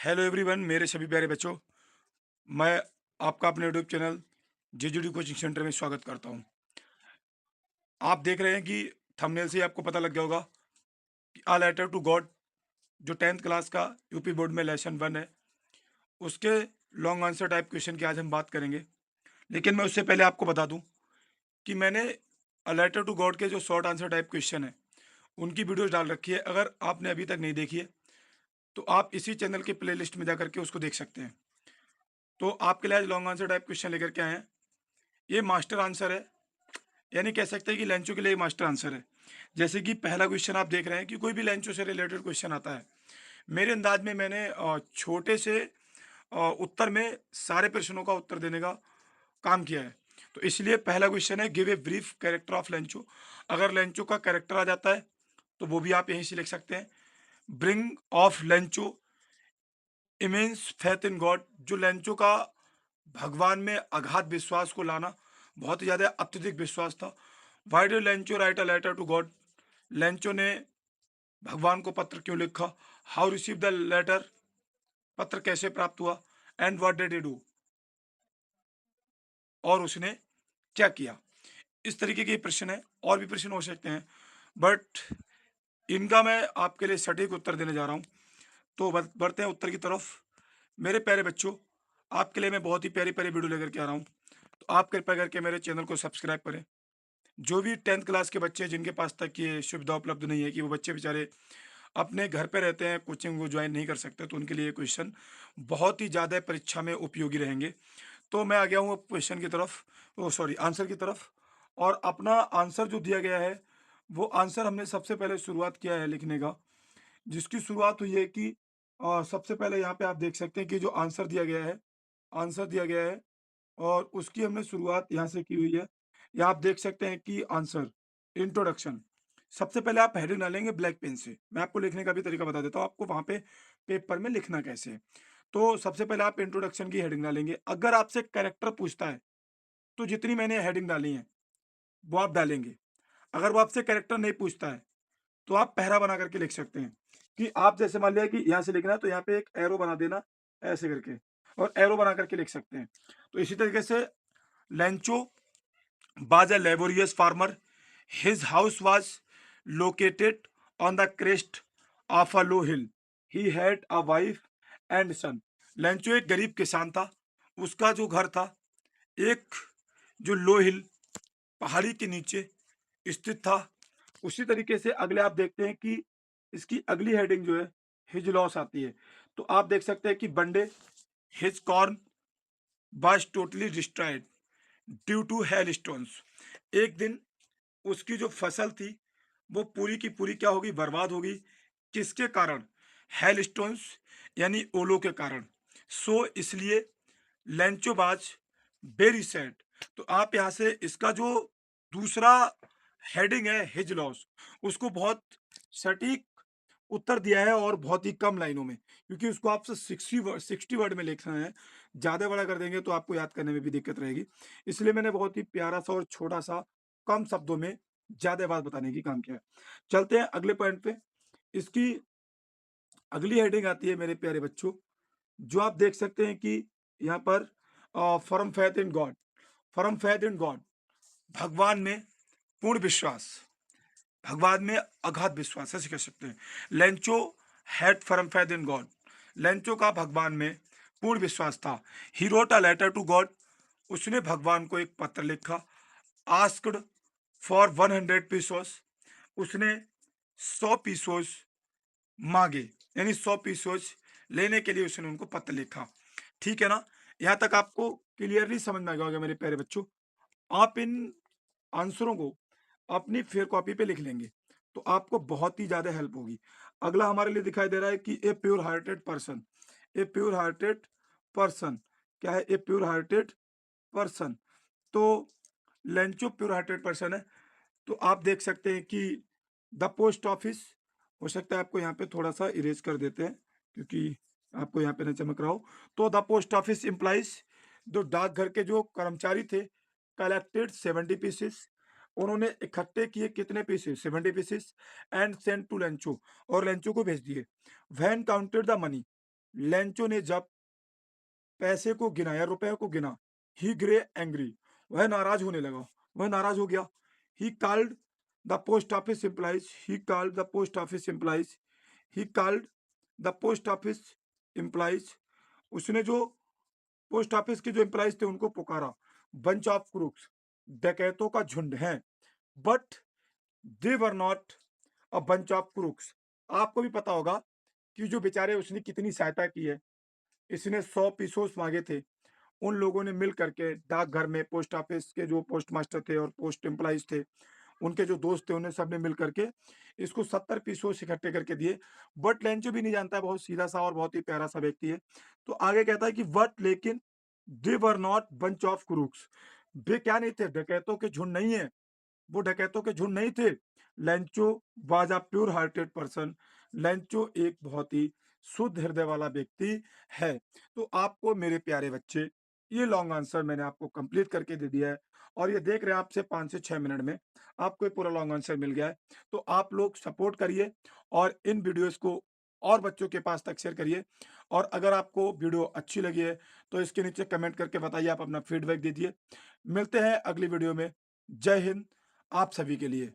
Hello everyone, मेरे सभी प्यारे बच्चों। मैं आपका अपने YouTube channel JJD coaching centre में स्वागत करता हूं। आप देख रहे हैं कि थंबनेल से ही आपको पता लग गया होगा कि आ लेटर टू गॉड जो 10th क्लास का यूपी बोर्ड में लेसन 1 है, उसके लॉन्ग आंसर टाइप क्वेश्चन की आज हम बात करेंगे। लेकिन मैं उससे पहले आपको बता दूं कि मैंने अ लेटर टू गॉड के जो शॉर्ट आंसर टाइप क्वेश्चन है, उनकी वीडियोज डाल रखी है। अगर आपने अभी तक नहीं देखी है तो आप इसी चैनल के प्ले में जा करके उसको देख सकते हैं। तो आपके लिए आज लॉन्ग आंसर टाइप क्वेश्चन लेकर के आए हैं। ये मास्टर आंसर है, यानी कह सकते हैं कि लेंचो के लिए मास्टर आंसर है। जैसे कि पहला क्वेश्चन आप देख रहे हैं कि कोई भी लेंचो से रिलेटेड क्वेश्चन आता है, मेरे अंदाज में मैंने छोटे से उत्तर में सारे प्रश्नों का उत्तर देने का काम किया है। तो इसलिए पहला क्वेश्चन है, give a brief character of Lencho. अगर लेंचो का कैरेक्टर आ जाता है तो वो भी आप यहीं से लिख सकते हैं। Bring of Lencho immense faith in God. जो लेंचो का भगवान में अगाध विश्वास को लाना, बहुत ही ज्यादा अत्यधिक विश्वास था। Why did Lencho write a letter to God. Lencho ने भगवान को पत्र क्यों लिखा। How receive the letter. पत्र कैसे प्राप्त हुआ। And what did he do. और उसने क्या किया। इस तरीके के प्रश्न है, और भी प्रश्न हो सकते हैं, बट इनका मैं आपके लिए सटीक उत्तर देने जा रहा हूं। तो बढ़ते हैं उत्तर की तरफ। मेरे प्यारे बच्चों, आपके लिए मैं बहुत ही प्यारी प्यारी वीडियो लेकर के आ रहा हूँ। तो आप कृपया करके मेरे चैनल को सब्सक्राइब करें। जो भी 10th क्लास के बच्चे हैं जिनके पास तक ये सुविधा उपलब्ध नहीं है, कि वो बच्चे बेचारे अपने घर पे रहते हैं, कोचिंग को ज्वाइन नहीं कर सकते, तो उनके लिए ये क्वेश्चन बहुत ही ज़्यादा परीक्षा में उपयोगी रहेंगे। तो मैं आ गया हूँ अब क्वेश्चन की तरफ, ओ सॉरी आंसर की तरफ। और अपना आंसर जो दिया गया है, वो आंसर हमने सबसे पहले शुरुआत किया है लिखने का, जिसकी शुरुआत हुई है कि सबसे पहले यहाँ पे आप देख सकते हैं कि जो आंसर दिया गया है, आंसर दिया गया है और उसकी हमने शुरुआत यहाँ से की हुई है। यहाँ आप देख सकते हैं कि आंसर इंट्रोडक्शन। सबसे पहले आप हेडिंग डालेंगे ब्लैक पेन से। मैं आपको लिखने का भी तरीका बता देता हूँ आपको वहां पे पेपर में लिखना कैसे है। तो सबसे पहले आप इंट्रोडक्शन की हेडिंग डालेंगे। अगर आपसे कैरेक्टर पूछता है तो जितनी मैंने हेडिंग डाली है वो आप डालेंगे। अगर वो आपसे कैरेक्टर नहीं पूछता है तो आप पहरा बना करके लिख सकते हैं। कि आप जैसे मान लिया कि यहाँ से लिखना है तो यहाँ पे एक एरो बना देना ऐसे करके, और एरो बना करके लिख सकते हैं। तो इसी तरीके से Lencho was a laborious farmer. His house was located on the crest of a low hill. He had a wife and son. Lencho एक गरीब किसान था। उसका जो घर था एक जो लो हिल पहाड़ी के नीचे स्थित था। उसी तरीके से अगले आप देखते हैं कि इसकी अगली हेडिंग जो है हिज लॉस आती है। तो आप देख सकते हैं कि बंडे his corn was totally destroyed due to hail stones. एक दिन उसकी जो फसल थी वो पूरी की पूरी क्या होगी, बर्बाद होगी। किसके कारण। हेल स्टोन्स यानी ओलो के कारण। सो इसलिए लेंचोबाज वेरी सैड। तो आप यहाँ से इसका जो दूसरा हेडिंग है हिज लॉस, उसको बहुत सटीक उत्तर दिया है और बहुत ही कम लाइनों में, क्योंकि उसको आपसे 60 वर्ड में लिखना है। ज्यादा बड़ा कर देंगे तो आपको याद करने में भी दिक्कत रहेगी। इसलिए मैंने बहुत ही प्यारा सा और छोटा सा कम शब्दों में ज्यादा बात बताने की काम किया है। चलते हैं अगले पॉइंट पे। इसकी अगली हेडिंग आती है मेरे प्यारे बच्चों, जो आप देख सकते हैं कि यहाँ पर firm faith in God. Firm faith in God, भगवान में पूर्ण विश्वास, भगवान में अगाध विश्वास ऐसे कह सकते हैं। Lencho had firm faith in God. Lencho का भगवान में पूर्ण विश्वास था। He wrote a letter to God. उसने भगवान को एक पत्र लिखा। Asked for 100 pesos. उसने 100 पीसोस मांगे, यानी 100 पीसोस लेने के लिए उसने उनको पत्र लिखा। ठीक है ना। यहाँ तक आपको क्लियरली समझ में आ गया होगा मेरे प्यारे बच्चों। आप इन आंसरों को अपनी फेयर कॉपी पे लिख लेंगे तो आपको बहुत ही ज्यादा हेल्प होगी। अगला हमारे लिए दिखाई दे रहा है कि a pure hearted person. A pure hearted person क्या है, ए प्योर हार्टेड पर्सन। तो लेंचो प्योर हार्टेड पर्सन है। तो आप देख सकते हैं कि द पोस्ट ऑफिस, हो सकता है आपको यहाँ पे थोड़ा सा इरेज कर देते हैं क्योंकि आपको यहाँ पे ना चमक रहा हो। तो द पोस्ट ऑफिस इम्प्लाइज, जो डाकघर के जो कर्मचारी थे, कलेक्टेड 70 पीसेस। उन्होंने इकट्ठे किए कितने pieces, 70 pieces. And send to Lencho, और लेंचो को भेज दिए। When counted the money, Lencho ने जब पैसे को गिना या रुपए को गिना, ही ग्रे एंग्री, वह नाराज होने लगा, वह नाराज हो गया। He called the post office employees, he called the post office employees, he called the post office employees, उसने जो पोस्ट ऑफिस के जो एम्प्लॉइज थे उनको पुकारा, बंच ऑफ क्रूक्स, डकैतों का झुंड है, but they were not a bunch of crooks. आपको भी पता होगा कि जो बेचारे उसने कितनी सहायता की है। इसने 100 पीसोस मांगे थे, उन लोगों ने मिल करके डाकघर में पोस्ट ऑफिस के जो पोस्ट मास्टर थे और पोस्ट एम्प्लॉइज थे, उनके जो दोस्त थे, उन्हें सबने मिल करके इसको 70 पीसोस इकट्ठे करके दिए। बट लेंचो भी नहीं जानता है, बहुत सीधा सा और बहुत ही प्यारा सा व्यक्ति है। तो आगे कहता है कि बट लेकिन they were not bunch of crooks, वे क्या नहीं थे, डकैतों के झुंड नहीं है, वो डकैतों के झुंड नहीं थे। Lencho was a pure hearted person, Lencho एक बहुत ही शुद्ध हृदय वाला व्यक्ति है। तो आपको मेरे प्यारे बच्चे, ये लॉन्ग आंसर मैंने आपको कंप्लीट करके दे दिया है, और ये देख रहे हैं आपसे 5 से 6 मिनट में आपको ये पूरा लॉन्ग आंसर मिल गया है। तो आप लोग सपोर्ट करिए और इन वीडियोस को और बच्चों के पास तक शेयर करिए। और अगर आपको वीडियो अच्छी लगी है तो इसके नीचे कमेंट करके बताइए, आप अपना फीडबैक दीजिए। मिलते हैं अगली वीडियो में। जय हिंद आप सभी के लिए।